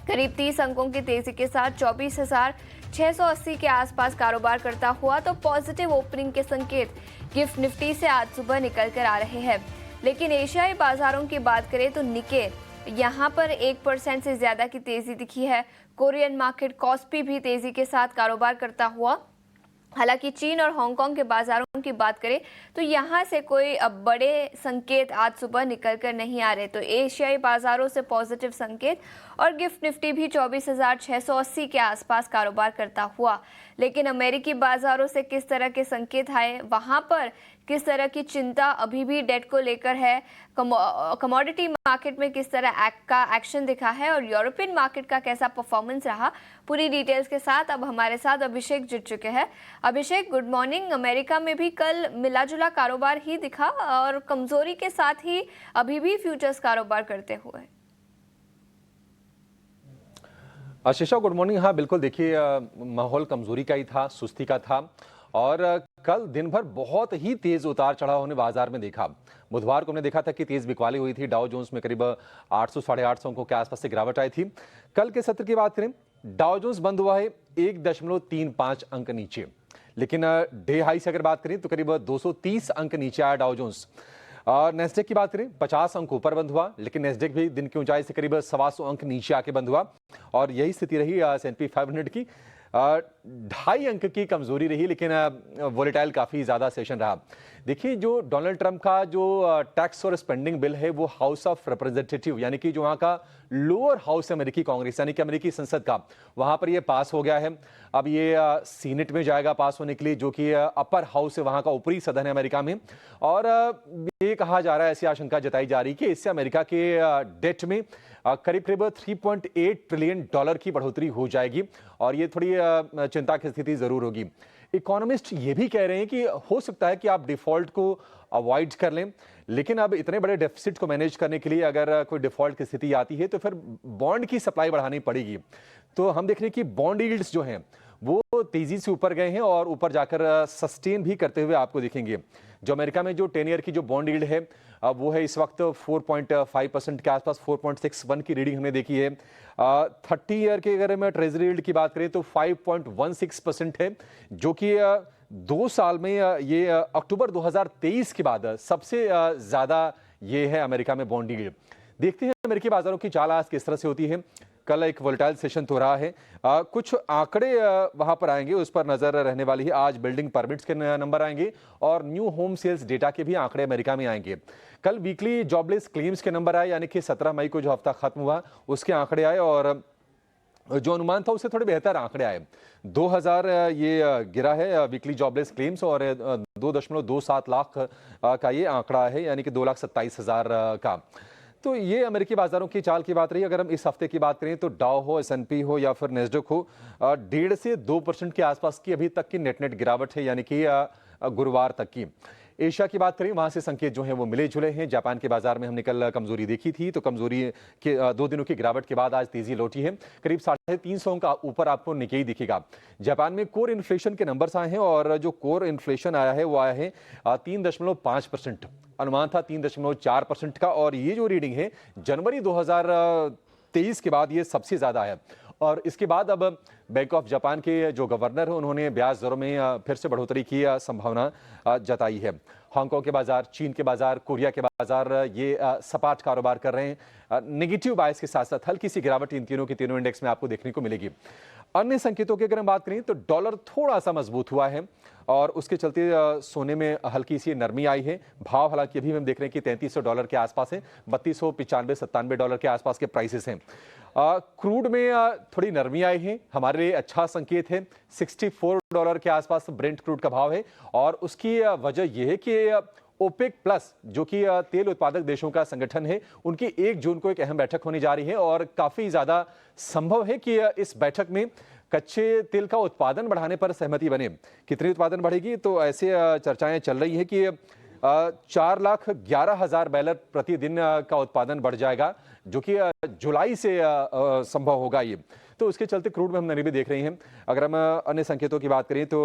करीब 30 अंकों की तेजी के साथ 24,680 के आसपास कारोबार करता हुआ तो पॉजिटिव ओपनिंग के संकेत गिफ्ट निफ्टी से आज सुबह निकल कर आ रहे हैं। लेकिन एशियाई बाजारों की बात करें तो निके यहां पर 1% से ज्यादा की तेजी दिखी है। कोरियन मार्केट कॉस्पी भी तेजी के साथ कारोबार करता हुआ। हालांकि चीन और हांगकांग के बाजारों की बात करें तो यहां से कोई बड़े संकेत आज सुबह निकल कर नहीं आ रहे। तो एशियाई बाजारों से पॉजिटिव संकेत और गिफ्ट निफ्टी भी 24,680 के आसपास कारोबार करता हुआ। लेकिन अमेरिकी बाजारों से किस तरह के संकेत आए, वहां पर किस तरह की चिंता अभी भी डेट को लेकर है, कमोडिटी मार्केट में किस तरह का एक्शन दिखा है और यूरोपियन मार्केट का कैसा परफॉर्मेंस रहा, पूरी डिटेल्स के साथ अब हमारे साथ अभिषेक जुड़ चुके हैं। अभिषेक, गुड मॉर्निंग। अमेरिका में भी कल मिला जुला कारोबार ही दिखा और कमजोरी के साथ ही अभी भी फ्यूचर्स कारोबार करते हुए। आशीषा, गुड मॉर्निंग। हाँ बिल्कुल, देखिए माहौल कमजोरी का ही था, सुस्ती का था और कल दिन भर बहुत ही तेज उतार चढ़ाव हमने बाजार में देखा। बुधवार को हमने देखा था कि तेज बिकवाली हुई थी, डाउ जोन्स में करीब 800 साढ़े 800 अंकों के आसपास से गिरावट आई थी। कल के सत्र की बात करें, डाउ जोन्स बंद हुआ है 1.35 अंक नीचे, लेकिन डे हाई से अगर बात करें तो करीब 230 अंक नीचे आया डाउ जोन्स। नेस्डेक की बात करें 50 अंक ऊपर बंद हुआ, लेकिन नेस्डेक भी दिन की ऊंचाई से करीब 125 अंक नीचे आके बंद हुआ और यही स्थिति रही S&P 500 की। 2.5 अंक की कमजोरी रही, लेकिन वोलेटाइल काफी ज्यादा सेशन रहा। देखिए, जो डोनाल्ड ट्रंप का जो टैक्स और स्पेंडिंग बिल है वो हाउस ऑफ रिप्रेजेंटेटिव यानी कि जो वहां का लोअर हाउस अमेरिकी कांग्रेस यानी कि अमेरिकी संसद का, वहां पर ये पास हो गया है। अब ये सीनेट में जाएगा पास होने के लिए, जो कि अपर हाउस है, वहां का ऊपरी सदन है अमेरिका में। और ये कहा जा रहा है, ऐसी आशंका जताई जा रही है कि इससे अमेरिका के डेट में करीब करीब $3.8 ट्रिलियन की बढ़ोतरी हो जाएगी और ये थोड़ी चिंता की स्थिति जरूर होगी। इकोनॉमिस्ट ये भी कह रहे हैं कि हो सकता है कि आप डिफॉल्ट को अवॉइड कर लें, लेकिन अब इतने बड़े डेफिसिट को मैनेज करने के लिए अगर कोई डिफॉल्ट की स्थिति आती है तो फिर बॉन्ड की सप्लाई बढ़ानी पड़ेगी। तो हम देख रहे हैं कि बॉन्ड यील्ड्स जो हैं वो तेजी से ऊपर गए हैं और ऊपर जाकर सस्टेन भी करते हुए आपको दिखेंगे। जो अमेरिका में जो 10 ईयर की जो बॉन्ड यील्ड है वो है इस वक्त 4.5% के आसपास, 4.61 की रीडिंग हमने देखी है। 30 ईयर के अगर मैं ट्रेजरी यील्ड की बात करें तो 5.16% है, जो कि 2 साल में ये अक्टूबर 2023 के बाद सबसे ज्यादा ये है अमेरिका में बॉन्ड यील्ड। देखते हैं अमेरिकी बाजारों की चाल आज किस तरह से होती है। कल एक वोलेटाइल सेशन तो रहा है, कुछ आंकड़े वहां पर आएंगे, उस पर नजर रहने वाली है। आज बिल्डिंग परमिट्स के नंबर आएंगे और न्यू होम सेल्स डेटा के भी आंकड़े अमेरिका में आएंगे। कल वीकली जॉबलेस क्लेम्स के नंबर आए, यानी कि 17 मई को जो हफ्ता खत्म हुआ उसके आंकड़े आए और जो अनुमान था उससे थोड़े बेहतर आंकड़े आए। 2000 ये गिरा है वीकली जॉबलेस क्लेम्स और 2.27 लाख का ये आंकड़ा है, यानी कि 2,27,000 का। तो ये अमेरिकी बाजारों की चाल की बात रही। अगर हम इस हफ्ते की बात करें तो डाउ हो, S&P हो या फिर नेस्डेक हो, 1.5 से 2% के आसपास की अभी तक की नेट गिरावट है, यानी कि गुरुवार तक की। एशिया की बात करें, वहां से संकेत जो हैं वो मिले जुले हैं। जापान के बाजार में हमने कल कमजोरी देखी थी, तो कमजोरी के 2 दिनों की गिरावट के बाद आज तेजी लौटी है। करीब 350 का ऊपर आपको निकेई दिखेगा। जापान में कोर इन्फ्लेशन के नंबर्स आए हैं और जो कोर इन्फ्लेशन आया है वो आया है 3.5%। अनुमान था 3.4% का और ये जो रीडिंग है जनवरी 2023 के बाद ये सबसे ज्यादा है। और इसके बाद अब बैंक ऑफ जापान के जो गवर्नर है उन्होंने ब्याज दरों में फिर से बढ़ोतरी की संभावना जताई है। हांगकांग के बाजार, चीन के बाजार, कोरिया के बाजार ये सपाट कारोबार कर रहे हैं। नेगेटिव बायस के साथ साथ हल्की सी गिरावट इन तीनों के तीनों इंडेक्स में आपको देखने को मिलेगी। अन्य संकेतों की अगर हम बात करें तो डॉलर थोड़ा सा मजबूत हुआ है और उसके चलते सोने में हल्की सी नरमी आई है। भाव हालांकि अभी हम देख रहे हैं कि $3300 के आसपास है, $3295-97 के आसपास के प्राइसेस हैं। क्रूड में थोड़ी नरमी आई है, हमारे लिए अच्छा संकेत है। $64 के आसपास ब्रेंट क्रूड का भाव है और उसकी वजह यह है कि ओपेक प्लस जो कि तेल उत्पादक देशों का संगठन है, उनकी 1 जून को एक अहम बैठक होने जा रही है और काफी ज्यादा संभव है कि इस बैठक में कच्चे तेल का उत्पादन बढ़ाने पर सहमति बने। कितनी उत्पादन बढ़ेगी, तो ऐसे चर्चाएं चल रही है कि 4,11,000 बैरल प्रतिदिन का उत्पादन बढ़ जाएगा, जो कि जुलाई से संभव होगा ये। तो उसके चलते क्रूड में हम नरमी देख रहे हैं। अगर हम अन्य संकेतों की बात करें तो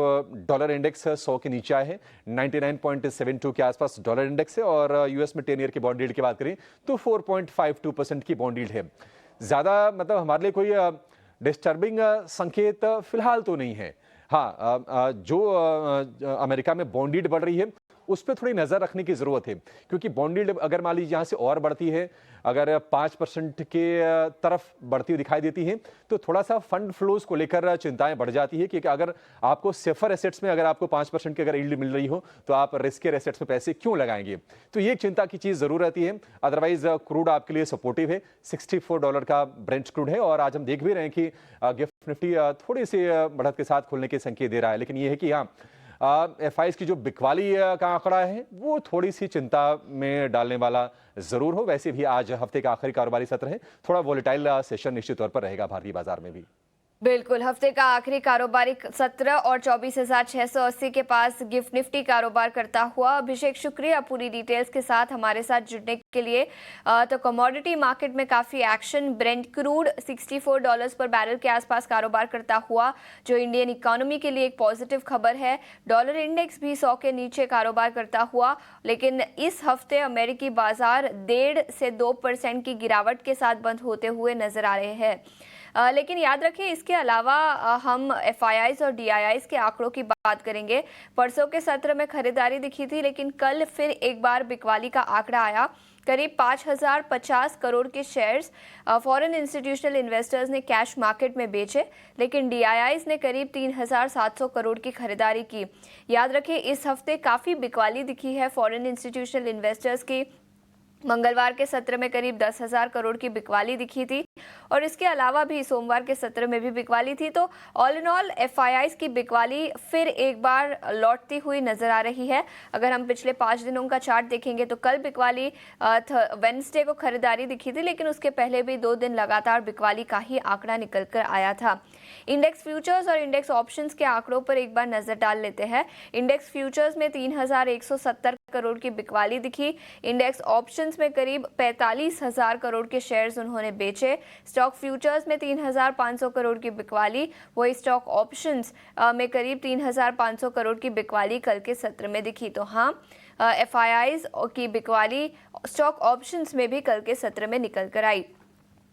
डॉलर इंडेक्स 100 के नीचे आए हैं, 99.72 के आसपास डॉलर इंडेक्स है और यूएस में 10 ईयर की बॉन्ड यील्ड की बात करें तो 4.52% की बॉन्ड यील्ड है। ज़्यादा मतलब हमारे लिए कोई डिस्टर्बिंग संकेत फिलहाल तो नहीं है। हाँ, जो अमेरिका में बॉन्ड यील्ड बढ़ रही है उस पे थोड़ी नज़र रखने की ज़रूरत है, क्योंकि बॉन्ड यील्ड अगर मान लीजिए यहाँ से और बढ़ती है, अगर 5% के तरफ बढ़ती हुई दिखाई देती है, तो थोड़ा सा फंड फ्लोज को लेकर चिंताएं बढ़ जाती है कि अगर आपको सेफर एसेट्स में अगर आपको 5% की अगर यील्ड मिल रही हो तो आप रिस्कियर एसेट्स में पैसे क्यों लगाएंगे। तो ये एक चिंता की चीज़ ज़रूर रहती है। अदरवाइज क्रूड आपके लिए सपोर्टिव है, $64 का ब्रेंट क्रूड है और आज हम देख भी रहे हैं कि गिफ्ट निफ्टी थोड़ी सी बढ़त के साथ खुलने के संकेत दे रहा है। लेकिन ये है कि हाँ, एफआईज की जो बिकवाली का आंकड़ा है वो थोड़ी सी चिंता में डालने वाला जरूर हो। वैसे भी आज हफ्ते का आखिरी कारोबारी सत्र है, थोड़ा वोलेटाइल सेशन निश्चित तौर पर रहेगा भारतीय बाजार में भी। बिल्कुल, हफ्ते का आखिरी कारोबारी सत्र और 24,680 के पास गिफ्ट निफ्टी कारोबार करता हुआ। अभिषेक, शुक्रिया पूरी डिटेल्स के साथ हमारे साथ जुड़ने के लिए। तो कमोडिटी मार्केट में काफ़ी एक्शन। ब्रेंट क्रूड $64 पर बैरल के आसपास कारोबार करता हुआ, जो इंडियन इकोनॉमी के लिए एक पॉजिटिव खबर है। डॉलर इंडेक्स भी 100 के नीचे कारोबार करता हुआ, लेकिन इस हफ्ते अमेरिकी बाजार 1.5 से 2% की गिरावट के साथ बंद होते हुए नजर आ रहे हैं। लेकिन याद रखें, इसके अलावा हम एफआईआईज और डीआईआईज के आंकड़ों की बात करेंगे। परसों के सत्र में खरीदारी दिखी थी, लेकिन कल फिर एक बार बिकवाली का आंकड़ा आया। करीब 5,050 करोड़ के शेयर्स फॉरेन इंस्टीट्यूशनल इन्वेस्टर्स ने कैश मार्केट में बेचे, लेकिन डीआईआईज ने करीब 3,700 करोड़ की खरीदारी की। याद रखें, इस हफ्ते काफ़ी बिकवाली दिखी है फॉरेन इंस्टीट्यूशनल इन्वेस्टर्स की। मंगलवार के सत्र में करीब 10,000 करोड़ की बिकवाली दिखी थी और इसके अलावा भी सोमवार के सत्र में भी बिकवाली थी। तो ऑल इन ऑल एफआईआईज की बिकवाली फिर एक बार लौटती हुई नजर आ रही है। अगर हम पिछले 5 दिनों का चार्ट देखेंगे तो कल बिकवाली वेडनेसडे को खरीदारी दिखी थी, लेकिन उसके पहले भी 2 दिन लगातार बिकवाली का ही आंकड़ा निकल कर आया था। इंडेक्स फ्यूचर्स और इंडेक्स ऑप्शंस के आंकड़ों पर एक बार नजर डाल लेते हैं। इंडेक्स फ्यूचर्स में 3,170 करोड़ की बिकवाली दिखी। इंडेक्स ऑप्शंस में करीब 45,000 करोड़ के शेयर्स उन्होंने बेचे। स्टॉक फ्यूचर्स में 3,500 करोड़ की बिकवाली, वही स्टॉक ऑप्शंस में करीब 3,500 करोड़ की बिकवाली कल के सत्र में दिखी। तो हाँ, एफआईआईज की बिकवाली स्टॉक ऑप्शंस में भी कल के सत्र में निकल कर आई।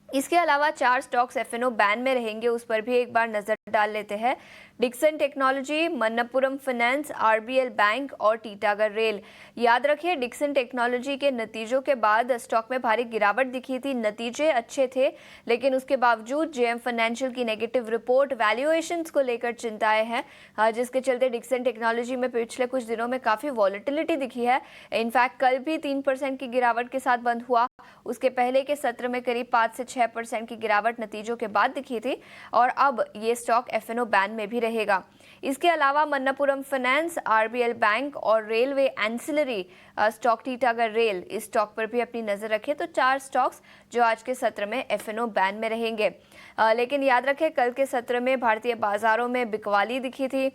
इसके अलावा 4 स्टॉक्स एफएनओ बैन में रहेंगे, उस पर भी एक बार नजर डाल लेते हैं। Dixon technology, Manappuram finance, RBL bank और टीटागढ़ रेल। याद रखिए, डिक्सन टेक्नोलॉजी के नतीजों के बाद स्टॉक में भारी गिरावट दिखी थी। नतीजे अच्छे थे, लेकिन उसके बावजूद जेएम फाइनेंशियल की नेगेटिव रिपोर्ट वैल्यूएशंस को लेकर चिंताएं हैं, जिसके चलते डिक्सन टेक्नोलॉजी में पिछले कुछ दिनों में काफ़ी वॉलेटिलिटी दिखी है। इनफैक्ट कल भी 3% की गिरावट के साथ बंद हुआ। उसके पहले के सत्र में करीब 5 से 6% की गिरावट नतीजों के बाद दिखी थी और अब ये स्टॉक एफएनओ बैन में भी रहेगा। इसके अलावा मन्नपुरम फाइनेंस, आरबीएल बैंक और railway ancillary stock Titagarh rail, इस स्टॉक पर भी अपनी नजर रखें। तो 4 स्टॉक्स जो आज के सत्र में एफएनओ बैन में रहेंगे। लेकिन याद रखें, कल के सत्र में भारतीय बाजारों में बिकवाली दिखी थी।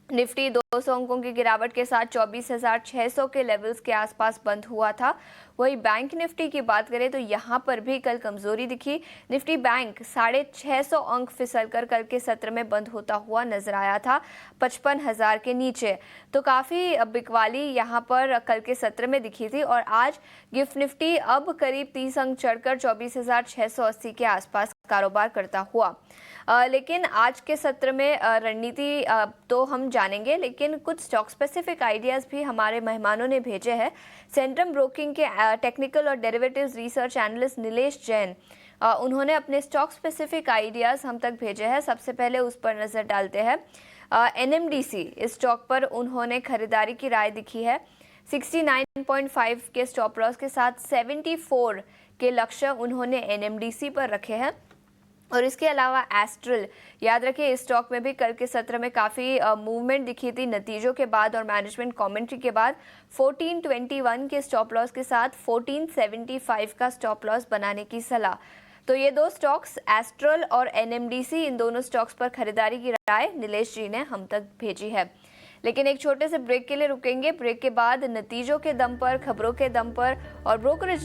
निफ्टी 200 अंकों की गिरावट के साथ 24,600 के लेवल्स के आसपास बंद हुआ था। वही बैंक निफ्टी की बात करें तो यहाँ पर भी कल कमजोरी दिखी। निफ्टी बैंक 650 अंक फिसलकर कल के सत्र में बंद होता हुआ नजर आया था 55,000 के नीचे। तो काफ़ी बिकवाली यहाँ पर कल के सत्र में दिखी थी और आज गिफ्ट निफ्टी अब करीब 30 अंक चढ़कर 24,680 के आसपास कारोबार करता हुआ। लेकिन आज के सत्र में रणनीति तो हम जानेंगे, लेकिन कुछ स्टॉक स्पेसिफिक आइडियाज़ भी हमारे मेहमानों ने भेजे हैं। सेंट्रम ब्रोकिंग के टेक्निकल और derivatives research analyst Nilesh Jain, उन्होंने अपने स्टॉक स्पेसिफिक आइडियाज़ हम तक भेजे हैं। सबसे पहले उस पर नज़र डालते हैं। एनएमडीसी, इस स्टॉक पर उन्होंने खरीदारी की राय दिखी है। 69.5 के स्टॉप लॉस के साथ 74 के लक्ष्य उन्होंने एनएमडीसी पर रखे हैं। और इसके अलावा एस्ट्रल, याद रखिए, इस स्टॉक में भी कल के सत्र में काफ़ी मूवमेंट दिखी थी नतीजों के बाद और मैनेजमेंट कमेंट्री के बाद। 1421 के स्टॉप लॉस के साथ 1475 का स्टॉप लॉस बनाने की सलाह। तो ये 2 स्टॉक्स, एस्ट्रल और एनएमडीसी, इन दोनों स्टॉक्स पर खरीदारी की राय नीलेश जी ने हम तक भेजी है। लेकिन एक छोटे से ब्रेक के लिए रुकेंगे। ब्रेक के बाद नतीजों के दम पर, खबरों के दम पर और ब्रोकरेज